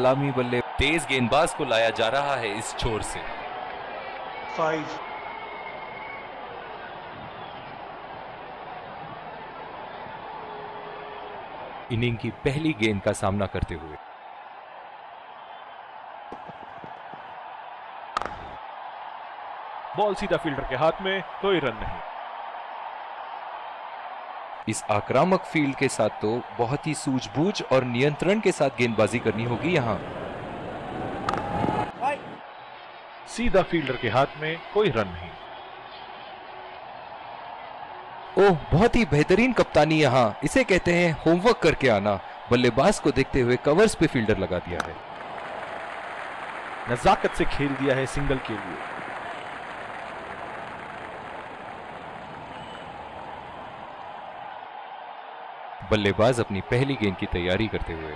सलामी बल्ले तेज गेंदबाज को लाया जा रहा है इस छोर से। 5 इनिंग की पहली गेंद का सामना करते हुए बॉल सीधा फील्डर के हाथ में, कोई रन नहीं। इस आक्रामक फील्ड के साथ तो बहुत ही सूझबूझ और नियंत्रण के साथ गेंदबाजी करनी होगी यहां। सीधा फील्डर के हाथ में, कोई रन नहीं। ओह, बहुत ही बेहतरीन कप्तानी यहां, इसे कहते हैं होमवर्क करके आना। बल्लेबाज को देखते हुए कवर्स पे फील्डर लगा दिया है। नजाकत से खेल दिया है सिंगल के लिए। बल्लेबाज अपनी पहली गेंद की तैयारी करते हुए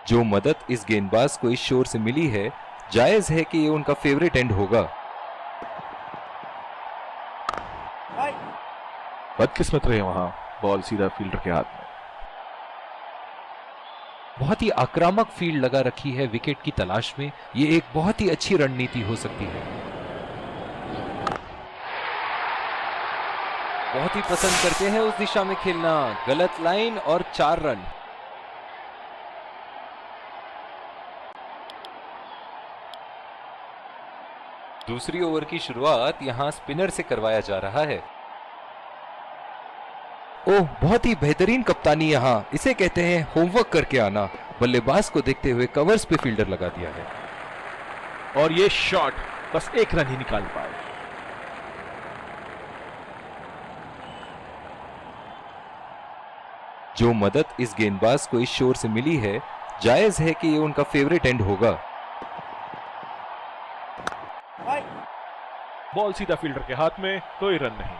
जो मदद इस गेंदबाज को इस शोर से मिली है, जायज है कि ये उनका फेवरेट एंड होगा। बदकिस्मत रहे वहां, बॉल सीधा फील्डर के हाथ में। बहुत ही आक्रामक फील्ड लगा रखी है विकेट की तलाश में। ये एक बहुत ही अच्छी रणनीति हो सकती है। बहुत ही पसंद करते हैं उस दिशा में खेलना। गलत लाइन और 4 रन। दूसरी ओवर की शुरुआत यहां स्पिनर से करवाया जा रहा है। ओह, बहुत ही बेहतरीन कप्तानी यहां, इसे कहते हैं होमवर्क करके आना। बल्लेबाज को देखते हुए कवर्स पे फील्डर लगा दिया है। और ये शॉट बस 1 रन ही निकाल पाए। जो मदद इस गेंदबाज को इस शोर से मिली है, जायज है कि ये उनका फेवरेट एंड होगा। बॉल सीधा फील्डर के हाथ में, कोई रन नहीं।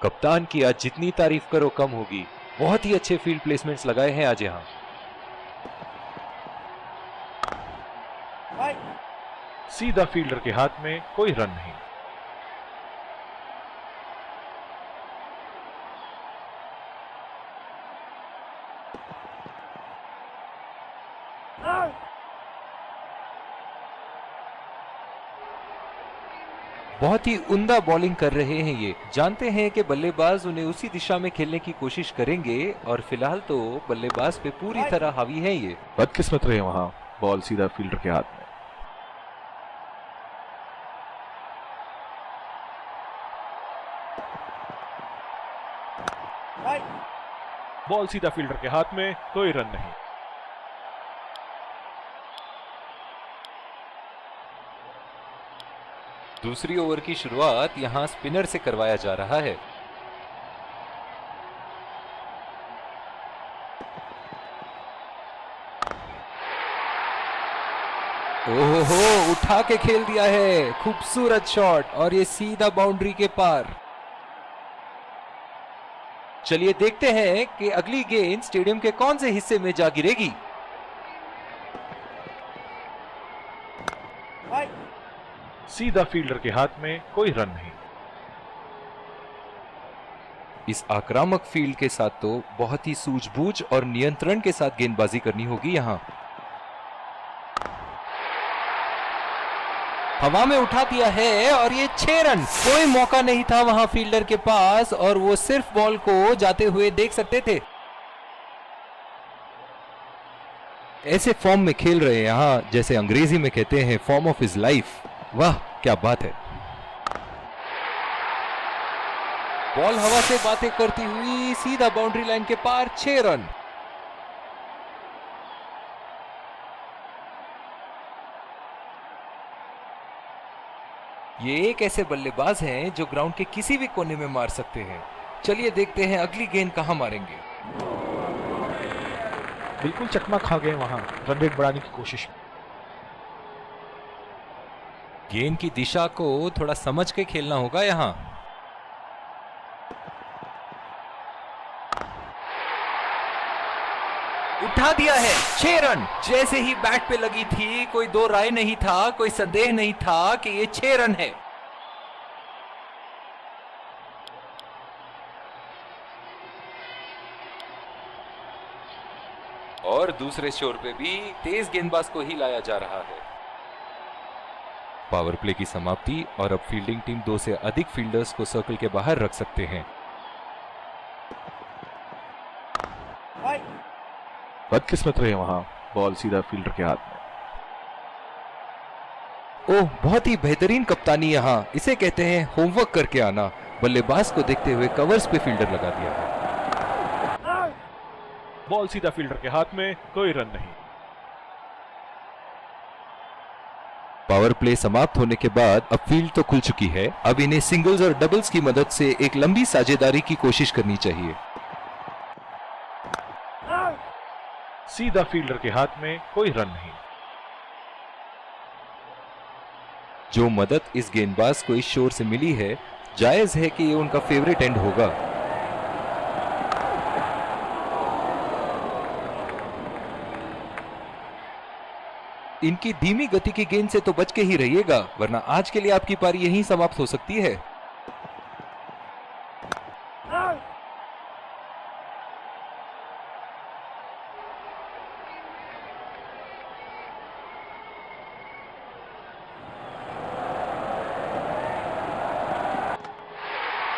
कप्तान की आज जितनी तारीफ करो कम होगी। बहुत ही अच्छे फील्ड प्लेसमेंट्स लगाए हैं आज यहां। सीधा फील्डर के हाथ में, कोई रन नहीं। बहुत ही उम्दा बॉलिंग कर रहे हैं ये। जानते हैं कि बल्लेबाज उन्हें उसी दिशा में खेलने की कोशिश करेंगे और फिलहाल तो बल्लेबाज पे पूरी तरह हावी है ये। बदकिस्मत रहे वहां, बॉल सीधा फील्डर के हाथ में। बॉल सीधा फील्डर के हाथ में, कोई रन नहीं। दूसरी ओवर की शुरुआत यहां स्पिनर से करवाया जा रहा है। ओहो, उठा के खेल दिया है। खूबसूरत शॉट और ये सीधा बाउंड्री के पार। चलिए देखते हैं कि अगली गेंद स्टेडियम के कौन से हिस्से में जा गिरेगी। सीधा फील्डर के हाथ में, कोई रन नहीं। इस आक्रामक फील्ड के साथ तो बहुत ही सूझबूझ और नियंत्रण के साथ गेंदबाजी करनी होगी यहां। हवा में उठा दिया है और ये 6 रन। कोई मौका नहीं था वहां फील्डर के पास और वो सिर्फ बॉल को जाते हुए देख सकते थे। ऐसे फॉर्म में खेल रहे हैं यहां, जैसे अंग्रेजी में कहते हैं फॉर्म ऑफ हिज लाइफ। वाह, क्या बात है। बॉल हवा से बातें करती हुई सीधा बाउंड्री लाइन के पार, 6 रन। ये एक ऐसे बल्लेबाज हैं जो ग्राउंड के किसी भी कोने में मार सकते हैं। चलिए देखते हैं अगली गेंद कहां मारेंगे। बिल्कुल चकमा खा गए वहां, रन रेट बढ़ाने की कोशिश। गेंद की दिशा को थोड़ा समझ के खेलना होगा यहां। उठा बढ़ा दिया है। 6 रन। जैसे ही बैट पे लगी थी, कोई दो राय नहीं था, कोई संदेह नहीं था कि ये 6 रन है। और दूसरे छोर पे भी तेज गेंदबाज को ही लाया जा रहा है। पावर प्ले की समाप्ति और अब फील्डिंग टीम 2 से अधिक फील्डर्स को सर्कल के बाहर रख सकते हैं। बदकिस्मत रहे वहां, बॉल सीधा फील्डर के हाथ में। ओह, बहुत ही बेहतरीन कप्तानी यहां, इसे कहते हैं होमवर्क करके आना। बल्लेबाज को देखते हुए कवर्स पे फील्डर लगा दिया है। बॉल सीधा फील्डर के हाथ में, कोई रन नहीं। पावर प्ले समाप्त होने के बाद अब फील्ड तो खुल चुकी है। अब इन्हें सिंगल्स और डबल्स की मदद से एक लंबी साझेदारी की कोशिश करनी चाहिए। सीधा फील्डर के हाथ में, कोई रन नहीं। जो मदद इस गेंदबाज को इस शोर से मिली है, जायज है कि ये उनका फेवरेट एंड होगा। इनकी धीमी गति की गेंद से तो बच के ही रहिएगा, वरना आज के लिए आपकी पारी यहीं समाप्त हो सकती है।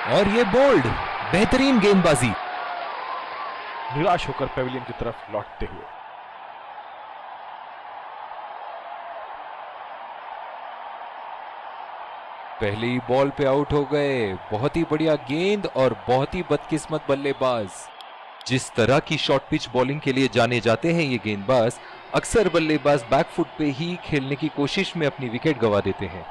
और ये बोल्ड, बेहतरीन गेंदबाजी। निराश होकर पेविलियन की तरफ लौटते हुए। पहली बॉल पे आउट हो गए। बहुत ही बढ़िया गेंद और बहुत ही बदकिस्मत बल्लेबाज। जिस तरह की शॉर्ट पिच बॉलिंग के लिए जाने जाते हैं ये गेंदबाज, अक्सर बल्लेबाज बैकफुट पे ही खेलने की कोशिश में अपनी विकेट गंवा देते हैं।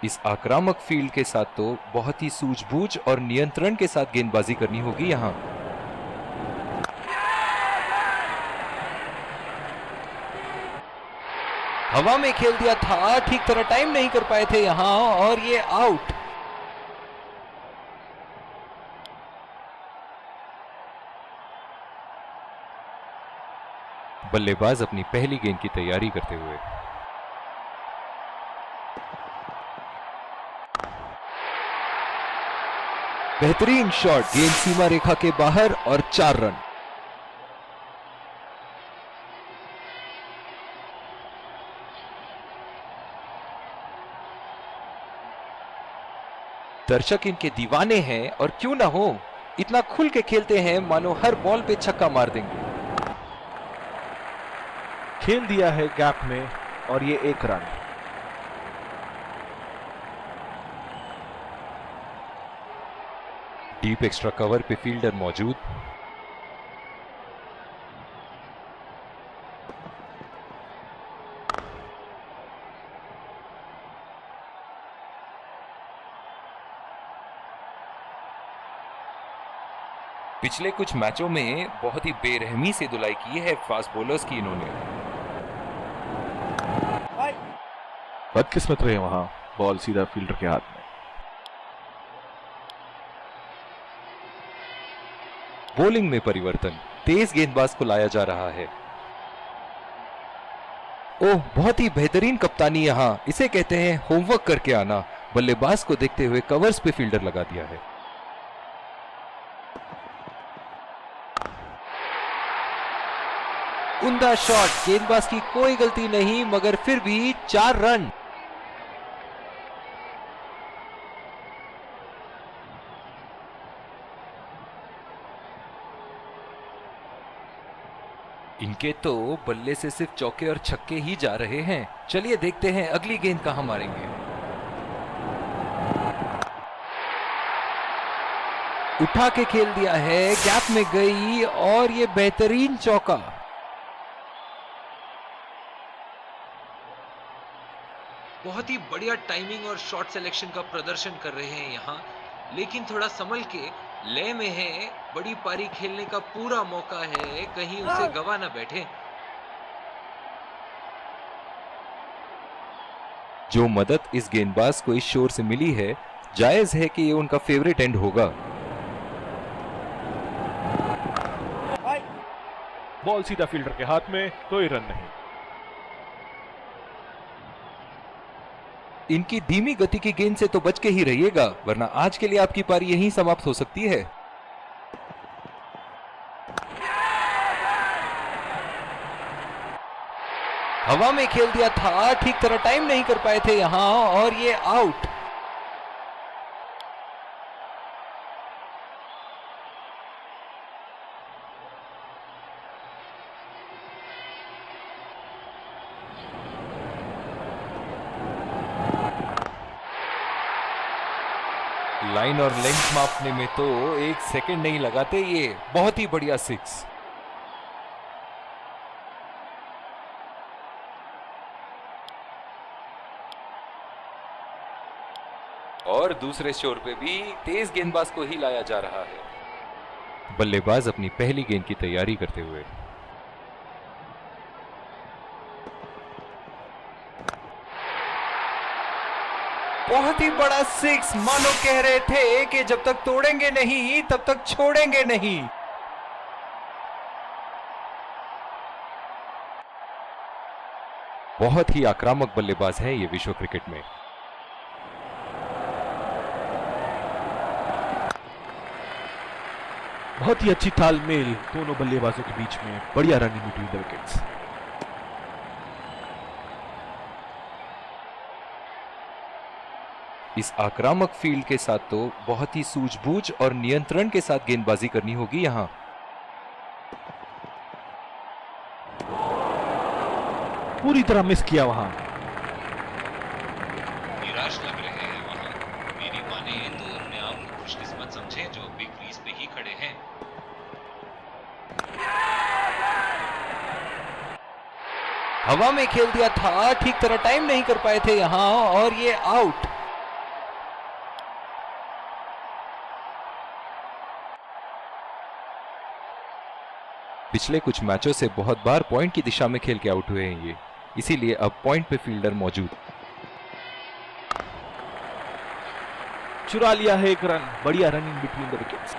इस आक्रामक फील्ड के साथ तो बहुत ही सूझबूझ और नियंत्रण के साथ गेंदबाजी करनी होगी यहां। हवा में खेल दिया था, ठीक तरह टाइम नहीं कर पाए थे यहां, और ये आउट। बल्लेबाज अपनी पहली गेंद की तैयारी करते हुए। बेहतरीन शॉट, गेंद सीमा रेखा के बाहर और 4 रन। दर्शक इनके दीवाने हैं, और क्यों ना हो, इतना खुल के खेलते हैं मानो हर बॉल पे छक्का मार देंगे। खेल दिया है गैप में, और ये 1 रन। डीप एक्स्ट्रा कवर पे फील्डर मौजूद। पिछले कुछ मैचों में बहुत ही बेरहमी से धुलाई की है फास्ट बॉलर्स की इन्होंने। बदकिस्मत रहे वहां, बॉल सीधा फील्डर के हाथ में। बॉलिंग में परिवर्तन, तेज गेंदबाज को लाया जा रहा है। ओह, बहुत ही बेहतरीन कप्तानी यहां, इसे कहते हैं होमवर्क करके आना। बल्लेबाज को देखते हुए कवर्स पे फील्डर लगा दिया है। उम्दा शॉट, गेंदबाज की कोई गलती नहीं, मगर फिर भी 4 रन। इनके तो बल्ले से सिर्फ चौके और छक्के ही जा रहे हैं। चलिए देखते हैं अगली गेंद कहां मारेंगे। उठा के खेल दिया है, गैप में गई, और ये बेहतरीन चौका। बहुत ही बढ़िया टाइमिंग और शॉट सिलेक्शन का प्रदर्शन कर रहे हैं यहां, लेकिन थोड़ा संभल के, लय में है। बड़ी पारी खेलने का पूरा मौका है, कहीं उसे गवा ना बैठे। जो मदद इस गेंदबाज को इस शोर से मिली है, जायज है कि ये उनका फेवरेट एंड होगा। बॉल सीधा फील्डर के हाथ में, कोई रन नहीं। इनकी धीमी गति की गेंद से तो बच के ही रहिएगा, वरना आज के लिए आपकी पारी यहीं समाप्त हो सकती है। हवा में खेल दिया था, ठीक तरह टाइम नहीं कर पाए थे यहां, और ये आउट। लाइन और लेंथ मापने में तो 1 सेकंड नहीं लगाते ये। बहुत ही बढ़िया 6। और दूसरे शोर पे भी तेज गेंदबाज को ही लाया जा रहा है। बल्लेबाज अपनी पहली गेंद की तैयारी करते हुए। बहुत ही बड़ा 6, मानो कह रहे थे कि जब तक तोड़ेंगे नहीं तब तक छोड़ेंगे नहीं। बहुत ही आक्रामक बल्लेबाज है ये विश्व क्रिकेट में। बहुत ही अच्छी तालमेल दोनों बल्लेबाजों के बीच में, बढ़िया रनिंग बिटवीन द विकेट्स। इस आक्रामक फील्ड के साथ तो बहुत ही सूझबूझ और नियंत्रण के साथ गेंदबाजी करनी होगी यहां। पूरी तरह मिस किया वहां। निराश लग रहे हैं वहां। मेरी माने तो अपने आप को खुशकिस्मत समझे जो बिग क्रीज पे ही खड़े हैं। हवा में खेल दिया था, ठीक तरह टाइम नहीं कर पाए थे यहां, और ये आउट। पिछले कुछ मैचों से बहुत बार पॉइंट की दिशा में खेल के आउट हुए हैं ये, इसीलिए अब पॉइंट पे फील्डर मौजूद। चुरा लिया है 1 रन, बढ़िया रनिंग बिटवीन द विकेट्स।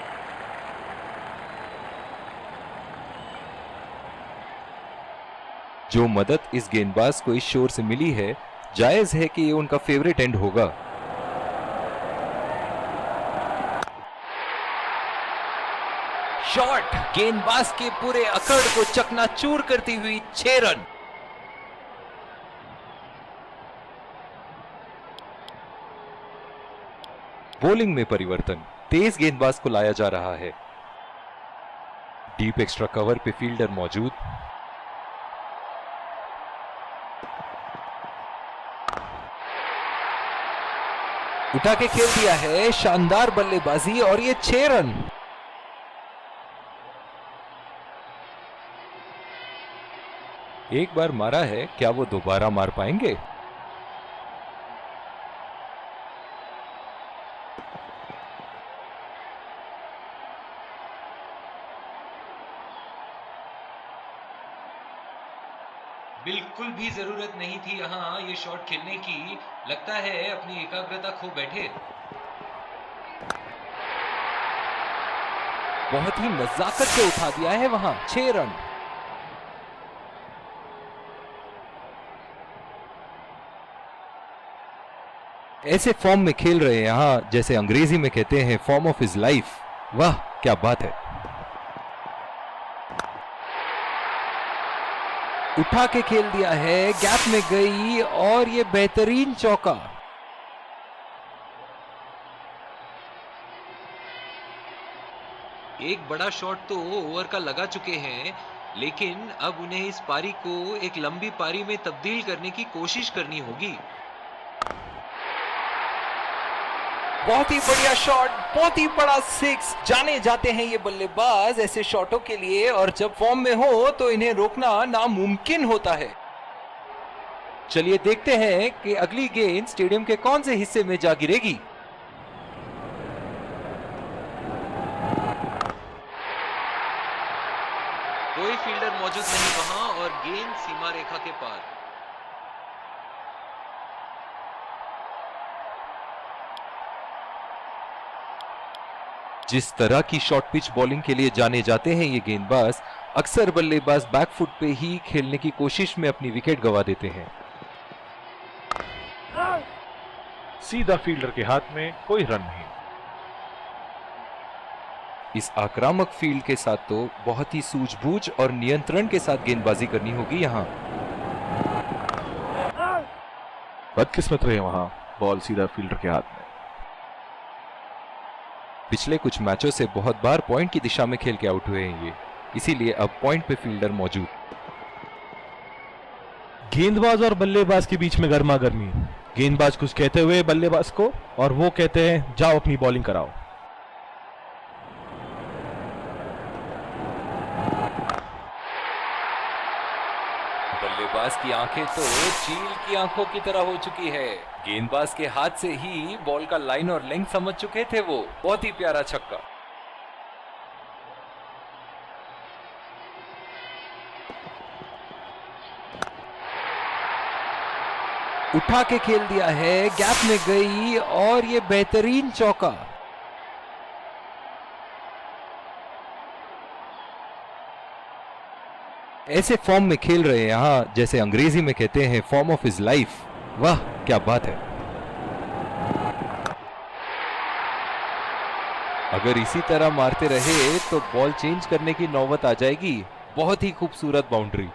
जो मदद इस गेंदबाज को इस शोर से मिली है, जायज है कि ये उनका फेवरेट एंड होगा। शॉट गेंदबाज के पूरे अकड़ को चकनाचूर करती हुई 6 रन। बॉलिंग में परिवर्तन, तेज गेंदबाज को लाया जा रहा है। डीप एक्स्ट्रा कवर पे फील्डर मौजूद। उठा के खेल दिया है, शानदार बल्लेबाजी, और ये 6 रन। एक बार मारा है, क्या वो दोबारा मार पाएंगे? बिल्कुल भी जरूरत नहीं थी यहाँ ये शॉट खेलने की। लगता है अपनी एकाग्रता खो बैठे। बहुत ही नजाकत से उठा दिया है वहां, 6 रन। ऐसे फॉर्म में खेल रहे हैं यहां, जैसे अंग्रेजी में कहते हैं फॉर्म ऑफ हिज लाइफ। वाह क्या बात है। उठा के खेल दिया है, गैप में गई, और ये बेहतरीन चौका। एक बड़ा शॉट तो ओवर का लगा चुके हैं, लेकिन अब उन्हें इस पारी को एक लंबी पारी में तब्दील करने की कोशिश करनी होगी। बहुत ही बढ़िया शॉट, बहुत ही बड़ा 6। जाने जाते हैं ये बल्लेबाज ऐसे शॉटों के लिए, और जब फॉर्म में हो तो इन्हें रोकना नामुमकिन होता है। चलिए देखते हैं कि अगली गेंद स्टेडियम के कौन से हिस्से में जा गिरेगी। कोई फील्डर मौजूद नहीं वहां, और गेंद सीमा रेखा के पार। जिस तरह की शॉर्ट पिच बॉलिंग के लिए जाने जाते हैं ये गेंदबाज, अक्सर बल्लेबाज बैकफुट पे ही खेलने की कोशिश में अपनी विकेट गंवा देते हैं। सीधा फील्डर के हाथ में, कोई रन नहीं। इस आक्रामक फील्ड के साथ तो बहुत ही सूझबूझ और नियंत्रण के साथ गेंदबाजी करनी होगी यहाँ। बदकिस्मत रहे वहां, बॉल सीधा फील्डर के हाथ में। पिछले कुछ मैचों से बहुत बार पॉइंट की दिशा में खेल के आउट हुए हैं ये, इसीलिए अब पॉइंट पे फील्डर मौजूद। गेंदबाज और बल्लेबाज के बीच में गर्मा गर्मी। गेंदबाज कुछ कहते हुए बल्लेबाज को, और वो कहते हैं जाओ अपनी बॉलिंग कराओ। बल्लेबाज की आंखें तो चील की आंखों की तरह हो चुकी है। गेंदबाज के हाथ से ही बॉल का लाइन और लेंथ समझ चुके थे वो। बहुत ही प्यारा छक्का। उठा के खेल दिया है, गैप में गई और ये बेहतरीन चौका। ऐसे फॉर्म में खेल रहे हैं यहां, जैसे अंग्रेजी में कहते हैं फॉर्म ऑफ हिज लाइफ। वाह क्या बात है। अगर इसी तरह मारते रहे तो बॉल चेंज करने की नौबत आ जाएगी। बहुत ही खूबसूरत बाउंड्री।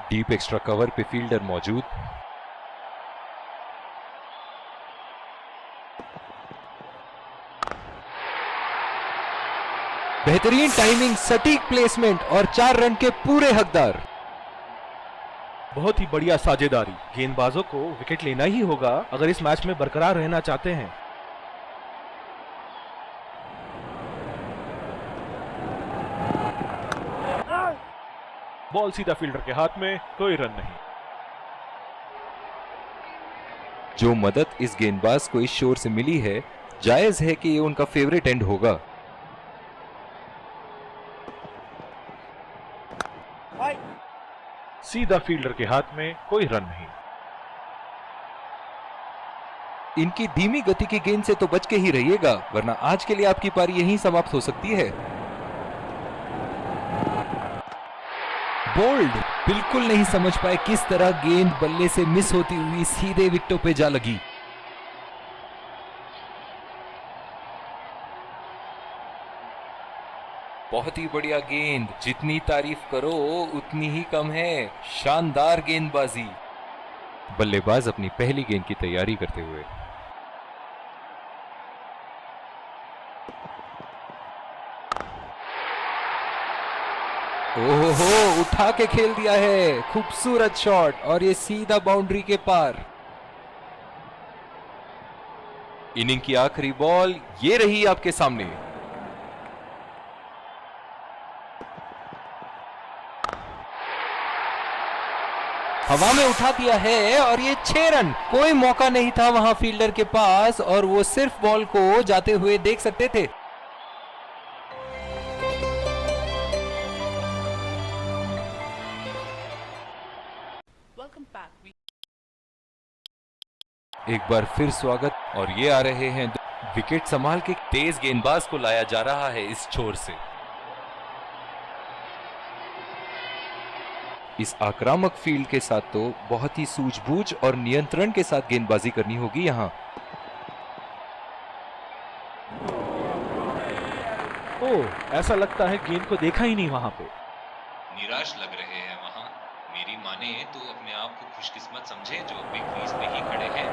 डीप एक्स्ट्रा कवर पे फील्डर मौजूद। बेहतरीन टाइमिंग, सटीक प्लेसमेंट और 4 रन के पूरे हकदार। बहुत ही बढ़िया साझेदारी। गेंदबाजों को विकेट लेना ही होगा अगर इस मैच में बरकरार रहना चाहते हैं। बॉल सीधा फील्डर के हाथ में, कोई रन नहीं। जो मदद इस गेंदबाज को इस शोर से मिली है, जायज है कि ये उनका फेवरेट एंड होगा। सीधा फील्डर के हाथ में, कोई रन नहीं। इनकी धीमी गति की गेंद से तो बच के ही रहिएगा, वरना आज के लिए आपकी पारी यहीं समाप्त हो सकती है। बोल्ड बिल्कुल नहीं समझ पाए किस तरह गेंद बल्ले से मिस होती हुई सीधे विकेटों पे जा लगी। बहुत ही बढ़िया गेंद, जितनी तारीफ करो उतनी ही कम है। शानदार गेंदबाजी। बल्लेबाज अपनी पहली गेंद की तैयारी करते हुए। ओहो, उठा के खेल दिया है। खूबसूरत शॉट और ये सीधा बाउंड्री के पार। इनिंग की आखिरी बॉल ये रही आपके सामने। हवा में उठा दिया है और ये 6 रन। कोई मौका नहीं था वहां फील्डर के पास और वो सिर्फ बॉल को जाते हुए देख सकते थे। एक बार फिर स्वागत। और ये आ रहे हैं विकेट संभाल के तेज गेंदबाज को लाया जा रहा है इस छोर से। इस आक्रामक फील्ड के साथ तो बहुत ही सूझबूझ और नियंत्रण के साथ गेंदबाजी करनी होगी यहां। ओह, ऐसा लगता है गेंद को देखा ही नहीं वहां पे। निराश लग रहे हैं वहां। मेरी माने तो अपने आप को खुशकिस्मत समझे जो बिग क्रीज पे ही खड़े हैं।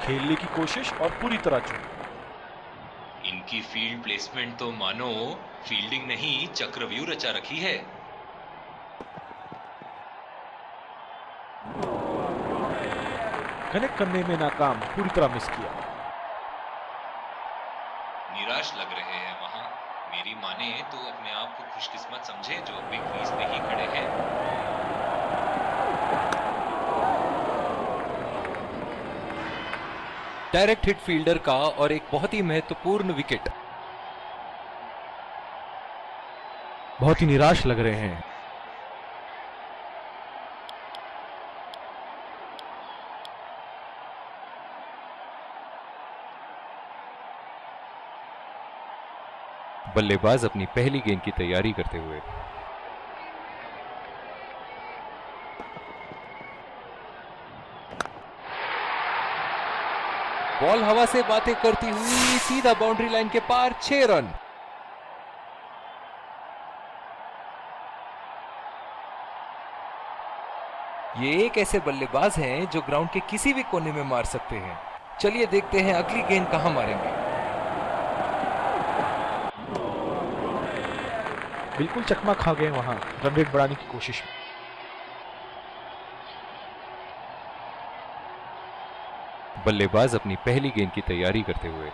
खेलने की कोशिश और पूरी तरह चूक। इनकी फील्ड प्लेसमेंट तो मानो फील्डिंग नहीं चक्रव्यूह रचा रखी है। कनेक्ट करने में नाकाम, पूरी तरह मिस किया। निराश लग रहे हैं वहां। मेरी माने तो अपने आप को खुशकिस्मत समझे जो बिग क्रीज पे ही खड़े हैं। डायरेक्ट हिट फील्डर का और एक बहुत ही महत्वपूर्ण विकेट। बहुत ही निराश लग रहे हैं। बल्लेबाज अपनी पहली गेंद की तैयारी करते हुए। बॉल हवा से बातें करती हुई सीधा बाउंड्री लाइन के पार, 6 रन। ये एक ऐसे बल्लेबाज हैं जो ग्राउंड के किसी भी कोने में मार सकते हैं। चलिए देखते हैं अगली गेंद कहां मारेंगे। बिल्कुल चकमा खा गए वहां रन रेट बढ़ाने की कोशिश में। बल्लेबाज अपनी पहली गेंद की तैयारी करते हुए।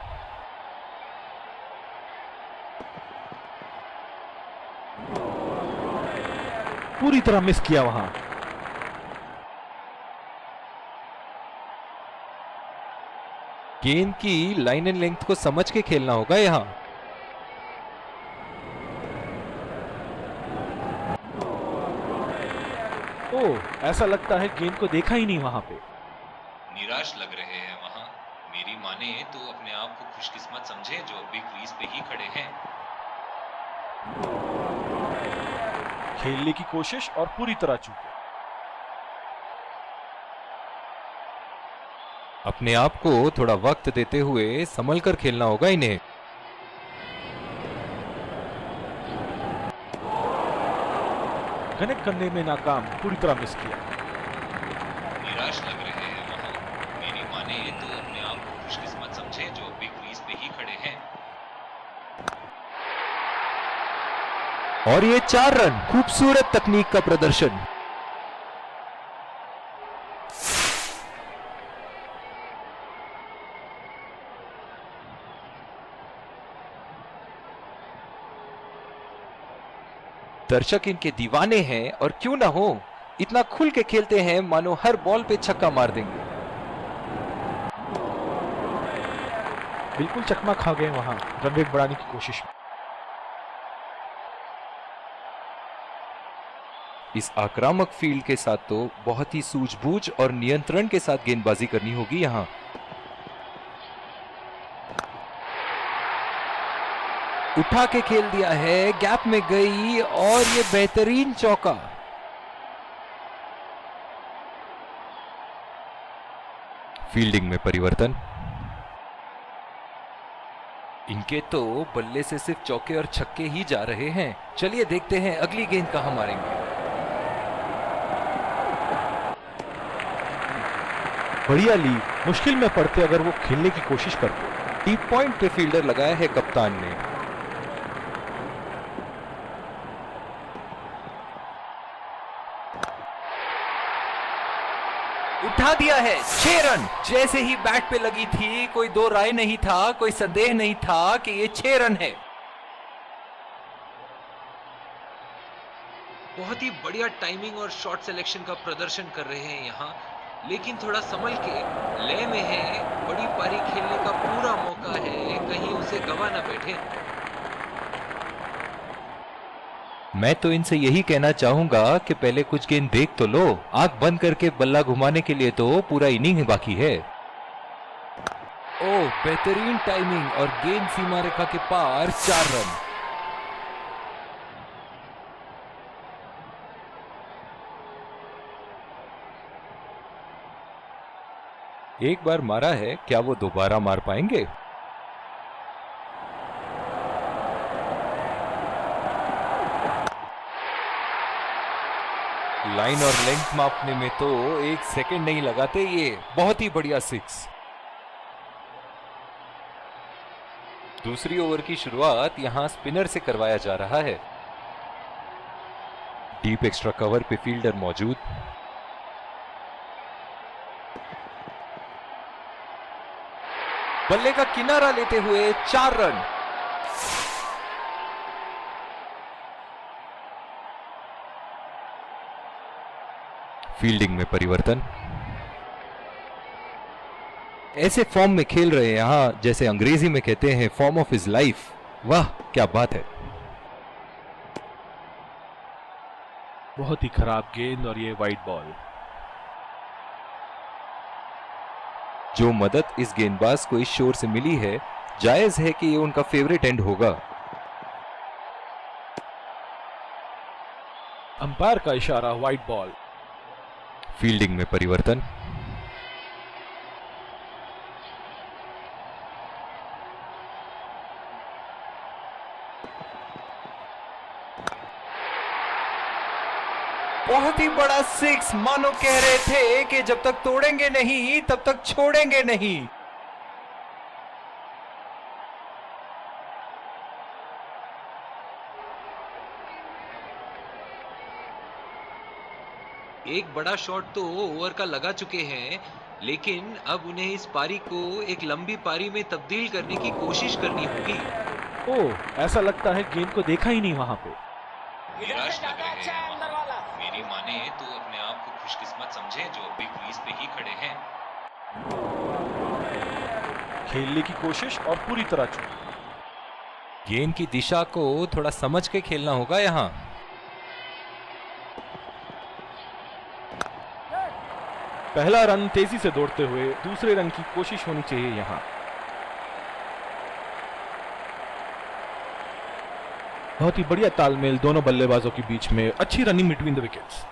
पूरी तरह मिस किया वहां। गेंद की लाइन एंड लेंथ को समझ के खेलना होगा यहां। ओह, ऐसा लगता है गेंद को देखा ही नहीं वहां पे। निराश लग रहे हैं वहां। मेरी माने तो अपने आप को खुशकिस्मत समझे जो अभी क्रीज पे ही खड़े हैं। खेलने की कोशिश और पूरी तरह चूके। अपने आप को थोड़ा वक्त देते हुए संभल कर खेलना होगा इन्हें। कनेक्ट करने में नाकाम, पूरी तरह मिस किया। निराश लग रहे हैं वहां। मेरी माने तो अपने आप को खुशकिस्मत समझे जो अभी क्रीज पे ही खड़े हैं। और ये 4 रन, खूबसूरत तकनीक का प्रदर्शन। दर्शक इनके दीवाने हैं और क्यों ना हो, इतना खुल के खेलते हैं मानो हर बॉल पे छक्का मार देंगे। बिल्कुल चकमा खा गए वहां रन रेट बढ़ाने की कोशिश में। इस आक्रामक फील्ड के साथ तो बहुत ही सूझबूझ और नियंत्रण के साथ गेंदबाजी करनी होगी यहां। उठा के खेल दिया है, गैप में गई और ये बेहतरीन चौका। फील्डिंग में परिवर्तन। इनके तो बल्ले से सिर्फ चौके और छक्के ही जा रहे हैं। चलिए देखते हैं अगली गेंद कहां मारेंगे। बढ़िया लीड, मुश्किल में पड़ते अगर वो खेलने की कोशिश करते। डीप पॉइंट पे फील्डर लगाया है कप्तान ने। उठा दिया है, 6 रन। जैसे ही बैट पे लगी थी कोई दो राय नहीं था, कोई संदेह नहीं था कि ये 6 रन है। बहुत ही बढ़िया टाइमिंग और शॉट सिलेक्शन का प्रदर्शन कर रहे हैं यहाँ, लेकिन थोड़ा संभल के, लय में है। बड़ी पारी खेलने का पूरा मौका है, कहीं उसे गवा ना बैठे। मैं तो इनसे यही कहना चाहूंगा कि पहले कुछ गेंद देख तो लो। आंख बंद करके बल्ला घुमाने के लिए तो पूरा इनिंग बाकी है। ओह, बेहतरीन टाइमिंग और गेंद सीमा रेखा के पार, 4 रन। एक बार मारा है, क्या वो दोबारा मार पाएंगे? लाइन और लेंथ मापने में तो 1 सेकंड नहीं लगाते ये। बहुत ही बढ़िया 6। दूसरी ओवर की शुरुआत यहां स्पिनर से करवाया जा रहा है। डीप एक्स्ट्रा कवर पे फील्डर मौजूद। बल्ले का किनारा लेते हुए 4 रन। फील्डिंग में परिवर्तन। ऐसे फॉर्म में खेल रहे हैं यहाँ, जैसे अंग्रेजी में कहते हैं फॉर्म ऑफ हिज लाइफ। वाह क्या बात है। बहुत ही खराब गेंद और ये वाइड बॉल। जो मदद इस गेंदबाज को इस शोर से मिली है, जायज है कि ये उनका फेवरेट एंड होगा। अंपायर का इशारा, वाइड बॉल। फील्डिंग में परिवर्तन। बहुत ही बड़ा सिक्स, मानो कह रहे थे कि जब तक तोड़ेंगे नहीं तब तक छोड़ेंगे नहीं। एक बड़ा शॉट तो ओवर का लगा चुके हैं, लेकिन अब उन्हें इस पारी को एक लंबी पारी में तब्दील करने की कोशिश करनी होगी। ओह, ऐसा लगता है गेंद को देखा ही नहीं वहां पे। निराश लग रहे हैं वहां। मेरी माने तो अपने आप को खुशकिस्मत समझे जो अभी क्रीज पे ही खड़े हैं। खेलने की कोशिश और पूरी तरह चूक। गेंद की दिशा को थोड़ा समझ के खेलना होगा यहाँ। पहला रन तेजी से दौड़ते हुए दूसरे रन की कोशिश होनी चाहिए यहां। बहुत ही बढ़िया तालमेल दोनों बल्लेबाजों के बीच में, अच्छी रनिंग बिटवीन द विकेट्स।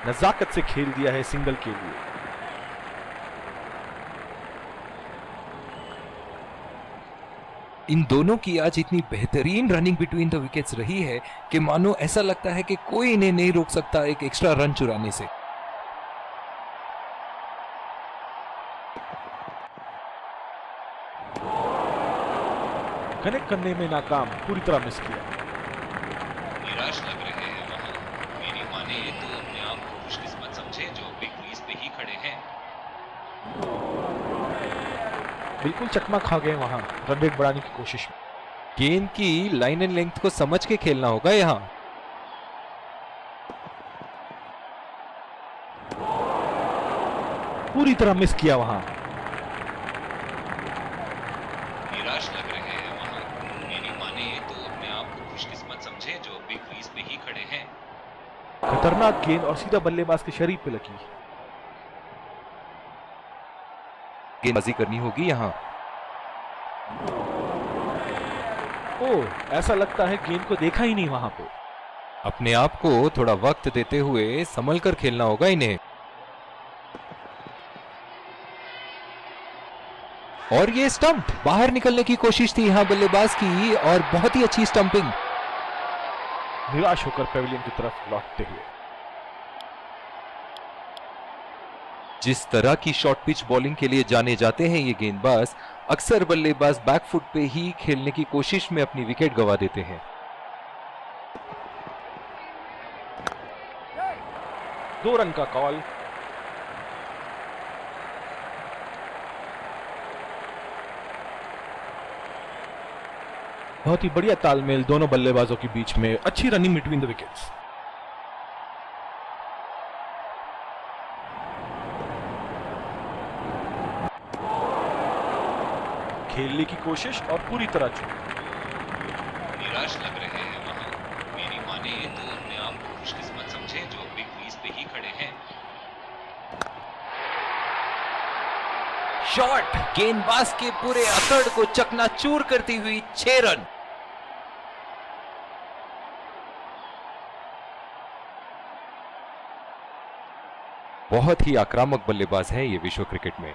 नजाकत से खेल दिया है सिंगल के लिए। इन दोनों की आज इतनी बेहतरीन रनिंग बिटवीन द विकेट्स रही है कि मानो ऐसा लगता है कि कोई इन्हें नहीं रोक सकता एक एक्स्ट्रा रन चुराने से। कनेक्ट करने में नाकाम, पूरी तरह मिस किया। निराश लग रहे हैं वहां। मेरी माने तो अपने आप को खुशकिस्मत समझे जो अभी क्रीज पे ही खड़े हैं। बिल्कुल चकमा खा गए वहां रन रेट बढ़ाने की कोशिश में। गेंद की लाइन एंड लेंथ को समझ के खेलना होगा यहाँ। पूरी तरह मिस किया वहां। निराश लग रहे हैं वहां। मेरी माने तो अपने आप को खुशकिस्मत समझे जो अभी क्रीज पे ही खड़े हैं। खतरनाक गेंद और सीधा बल्लेबाज के शरीर पे लगी। गेंदबाजी करनी होगी यहाँ। ओह, ऐसा लगता है गेंद को देखा ही नहीं वहां पे। अपने आप को थोड़ा वक्त देते हुए संभल कर खेलना होगा इन्हें। और ये स्टंप, बाहर निकलने की कोशिश थी यहाँ बल्लेबाज की और बहुत ही अच्छी स्टंपिंग। निराश होकर पेविलियन की तरफ लौटते हुए। जिस तरह की शॉर्ट पिच बॉलिंग के लिए जाने जाते हैं ये गेंदबाज, अक्सर बल्लेबाज बैकफुट पे ही खेलने की कोशिश में अपनी विकेट गंवा देते हैं। 2 रन का कॉल। बहुत ही बढ़िया तालमेल दोनों बल्लेबाजों के बीच में, अच्छी रनिंग बिटवीन द विकेट्स। खेलने की कोशिश और पूरी तरह चूक। निराश लग रहे हैं वहां। मेरी माने तो अपने आप को खुशकिस्मत समझे जो अभी क्रीज पे ही खड़े हैं। शॉट, गेंदबाज के पूरे अकड़ को चकनाचूर करती हुई 6 रन। बहुत ही आक्रामक बल्लेबाज है ये विश्व क्रिकेट में।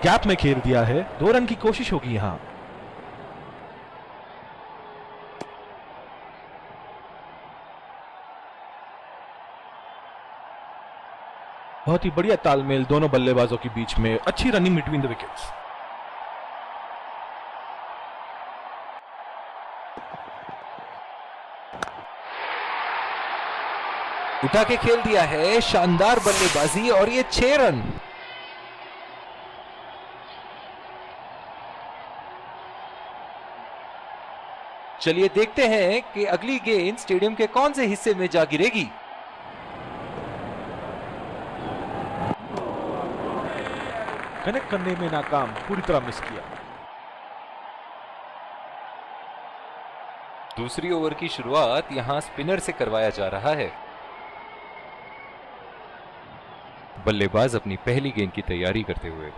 गैप में खेल दिया है, 2 रन की कोशिश होगी यहां। बहुत ही बढ़िया तालमेल दोनों बल्लेबाजों के बीच में, अच्छी रनिंग बिटवीन द विकेट्स। उठा के खेल दिया है, शानदार बल्लेबाजी और ये 6 रन। चलिए देखते हैं कि अगली गेंद स्टेडियम के कौन से हिस्से में जा गिरेगी। कनेक्ट करने में नाकाम, पूरी तरह मिस किया। दूसरी ओवर की शुरुआत यहां स्पिनर से करवाया जा रहा है। बल्लेबाज अपनी पहली गेंद की तैयारी करते हुए।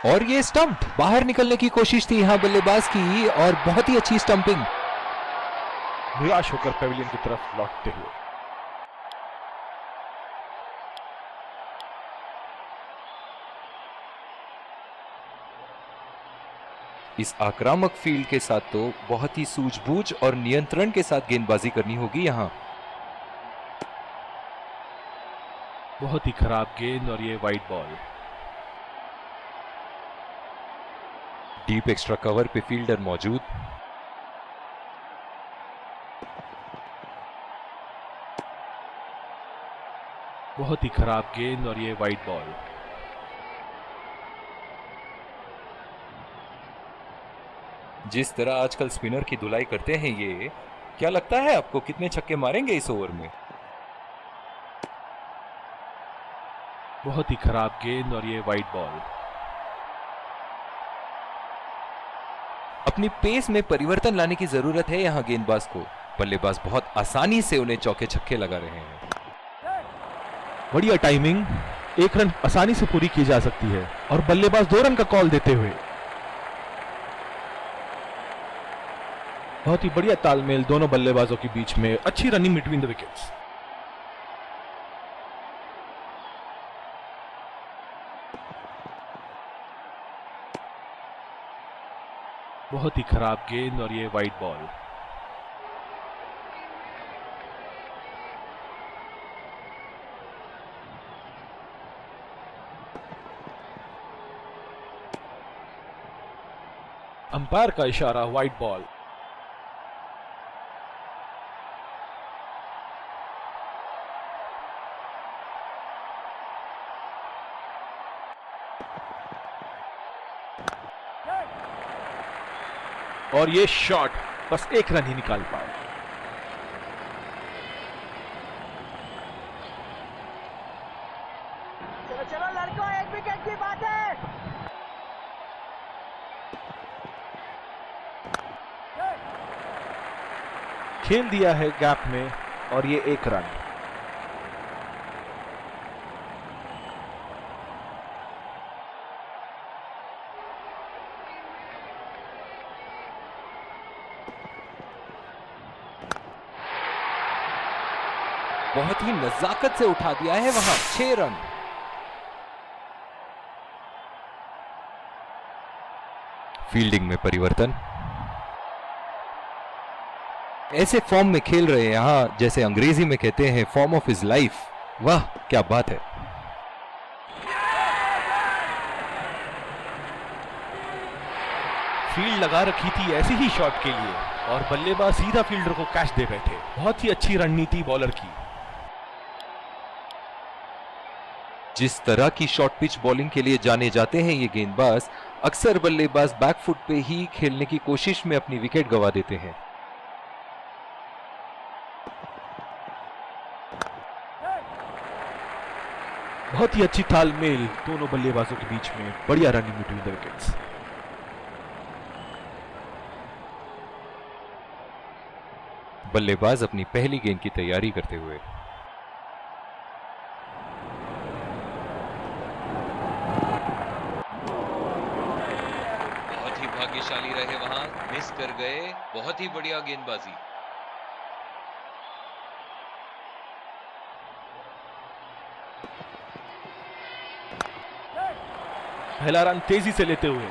और ये स्टंप बाहर निकलने की कोशिश थी यहां बल्लेबाज की, और बहुत ही अच्छी स्टंपिंग। निराश होकर पेविलियन की तरफ लौटते हुए। इस आक्रामक फील्ड के साथ तो बहुत ही सूझबूझ और नियंत्रण के साथ गेंदबाजी करनी होगी यहां। बहुत ही खराब गेंद और ये wide ball. Deep extra cover पे फील्डर मौजूद। बहुत ही खराब गेंद और ये वाइड बॉल। जिस तरह आजकल स्पिनर की धुलाई करते हैं ये, क्या लगता है आपको कितने छक्के मारेंगे इस ओवर में? बहुत ही खराब गेंद और ये वाइड बॉल। अपनी पेस में परिवर्तन लाने की जरूरत है यहां गेंदबाज को। बल्लेबाज बहुत आसानी से उन्हें चौके छक्के लगा रहे हैं। बढ़िया टाइमिंग, एक रन आसानी से पूरी की जा सकती है और बल्लेबाज 2 रन का कॉल देते हुए। बहुत ही बढ़िया तालमेल दोनों बल्लेबाजों के बीच में, अच्छी रनिंग बिटवीन द विकेट्स। बहुत ही खराब गेंद और ये वाइड बॉल। अंपायर का इशारा, वाइड बॉल। और ये शॉट बस 1 रन ही निकाल पाए। चलो चलो लड़कों, 1 विकेट की बात है। खेल दिया है गैप में और ये 1 रन। बहुत ही नजाकत से उठा दिया है वहां। 6 रन। फील्डिंग में परिवर्तन। ऐसे फॉर्म में खेल रहे हैं यहां, जैसे अंग्रेजी में कहते हैं फॉर्म ऑफ हिज लाइफ। वाह क्या बात है। फील्ड लगा रखी थी ऐसे ही शॉट के लिए और बल्लेबाज सीधा फील्डर को कैच दे बैठे। बहुत ही अच्छी रणनीति बॉलर की। जिस तरह की शॉर्ट पिच बॉलिंग के लिए जाने जाते हैं ये गेंदबाज, अक्सर बल्लेबाज बैकफुट पे ही खेलने की कोशिश में अपनी विकेट गंवा देते हैं। बहुत ही अच्छी तालमेल दोनों बल्लेबाजों के बीच में, बढ़िया रनिंग बिटवीन द विकेट्स। बल्लेबाज अपनी पहली गेंद की तैयारी करते हुए। बहुत ही भाग्यशाली रहे वहां, मिस कर गए। बहुत ही बढ़िया गेंदबाजी। पहला रन तेजी से लेते हुए।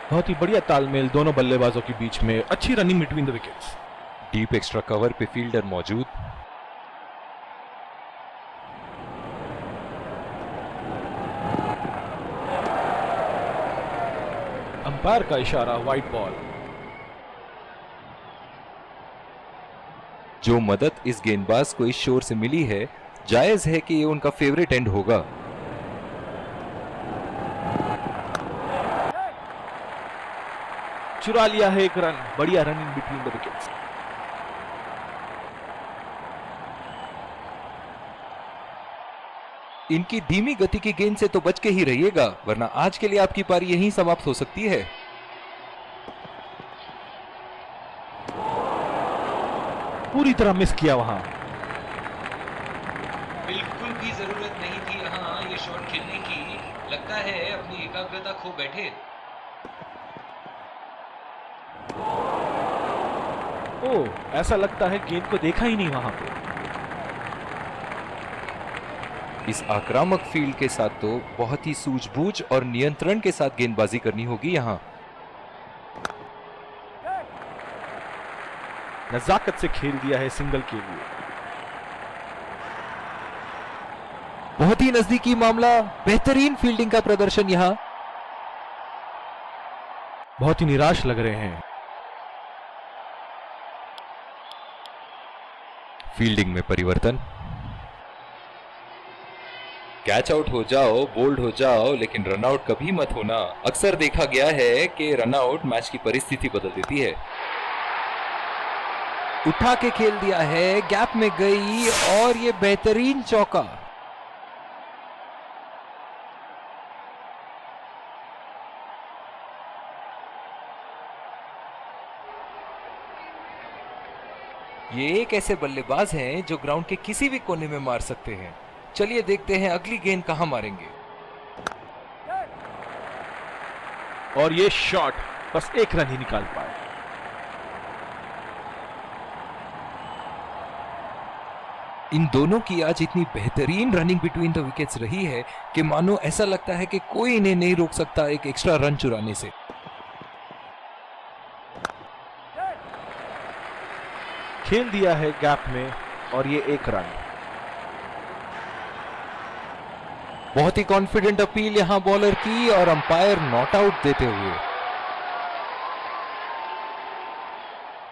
बहुत ही बढ़िया तालमेल दोनों बल्लेबाजों के बीच में, अच्छी running between the wickets. Deep extra cover पे फील्डर मौजूद। अंपायर का इशारा, वाइड बॉल। जो मदद इस गेंदबाज को इस शोर से मिली है, जायज है कि ये उनका फेवरेट एंड होगा। चुरा लिया है एक रन। बढ़िया run in between the wickets. इनकी धीमी गति की गेंद से तो बच के ही रहिएगा, वरना आज के लिए आपकी पारी यहीं समाप्त हो सकती है। पूरी तरह मिस किया वहां। बिल्कुल भी जरूरत नहीं थी यहाँ ये शॉट खेलने की। लगता है अपनी एकाग्रता खो बैठे। ओ, ऐसा लगता है गेंद को देखा ही नहीं वहां पे। इस आक्रामक फील्ड के साथ तो बहुत ही सूझबूझ और नियंत्रण के साथ गेंदबाजी करनी होगी यहाँ। नजाकत से खेल दिया है सिंगल के लिए। बहुत ही नजदीकी मामला, बेहतरीन फील्डिंग का प्रदर्शन यहाँ। बहुत ही निराश लग रहे हैं। फील्डिंग में परिवर्तन। कैच आउट हो जाओ, बोल्ड हो जाओ, लेकिन रनआउट कभी मत होना। अक्सर देखा गया है कि रनआउट मैच की परिस्थिति बदल देती है। उठा के खेल दिया है, गैप में गई और ये बेहतरीन चौका। ये एक ऐसे बल्लेबाज हैं जो ग्राउंड के किसी भी कोने में मार सकते हैं। चलिए देखते हैं अगली गेंद कहां मारेंगे। और ये शॉट बस एक रन ही निकाल पाए। इन दोनों की आज इतनी बेहतरीन रनिंग बिटवीन द विकेट्स रही है कि मानो ऐसा लगता है कि कोई इन्हें नहीं रोक सकता एक एक्स्ट्रा रन चुराने से। खेल दिया है गैप में और ये एक रन। बहुत ही कॉन्फिडेंट अपील यहां बॉलर की और अंपायर नॉट आउट देते हुए।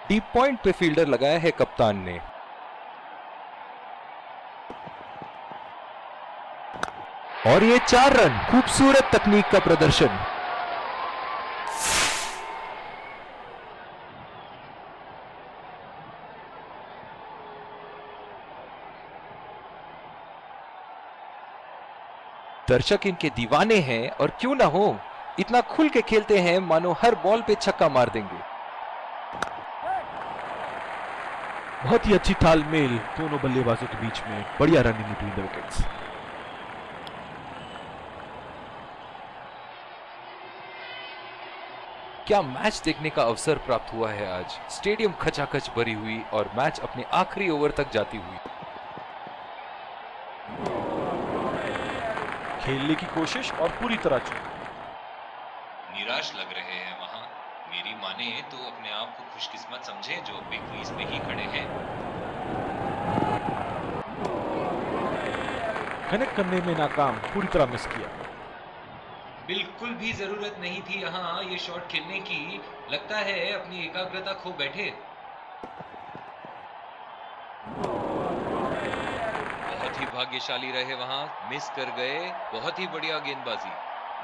डीप पॉइंट पे फील्डर लगाया है कप्तान ने। और ये 4 रन। खूबसूरत तकनीक का प्रदर्शन। दर्शक इनके दीवाने हैं और क्यों ना हो, इतना खुल के खेलते हैं मानो हर बॉल पे छक्का मार देंगे। बहुत ही अच्छी तालमेल दोनों बल्लेबाजों के बीच में। बढ़िया run in between the wickets. क्या मैच देखने का अवसर प्राप्त हुआ है आज। स्टेडियम खचाखच भरी हुई और मैच अपने आखिरी ओवर तक जाती हुई। खेलने की कोशिश और पूरी तरह चूक। निराश लग रहे हैं वहां। मेरी माने तो अपने आप को खुशकिस्मत समझे जो अपने क्रीज पे ही खड़े हैं। कनेक्ट करने में नाकाम। पूरी तरह मिस किया। बिल्कुल भी जरूरत नहीं थी यहाँ ये शॉट खेलने की। लगता है अपनी एकाग्रता खो बैठे। बहुत ही भाग्यशाली रहे वहां, मिस कर गए। बहुत ही बढ़िया गेंदबाजी।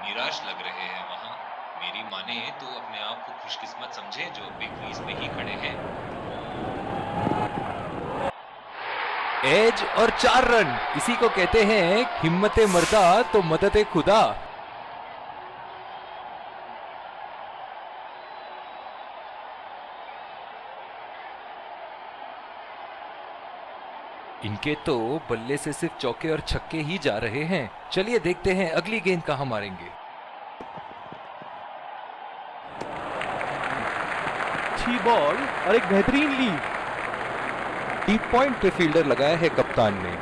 निराश लग रहे हैं वहां। मेरी माने तो अपने आप को खुशकिस्मत समझे जो अपने क्रीज पे ही खड़े हैं। एज और 4 रन। इसी को कहते हैं हिम्मते मर्दा तो मदद खुदा। इनके तो बल्ले से सिर्फ चौके और छक्के ही जा रहे हैं। चलिए देखते हैं अगली गेंद कहां मारेंगे। अच्छी बॉल और एक बेहतरीन लीड। डीप पॉइंट पे फील्डर लगाया है कप्तान ने।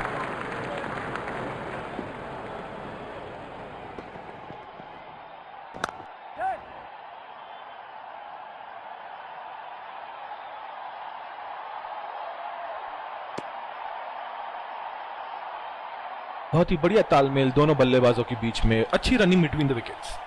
बहुत ही बढ़िया तालमेल दोनों बल्लेबाजों के बीच में। अच्छी रनिंग बिटवीन द विकेट्स।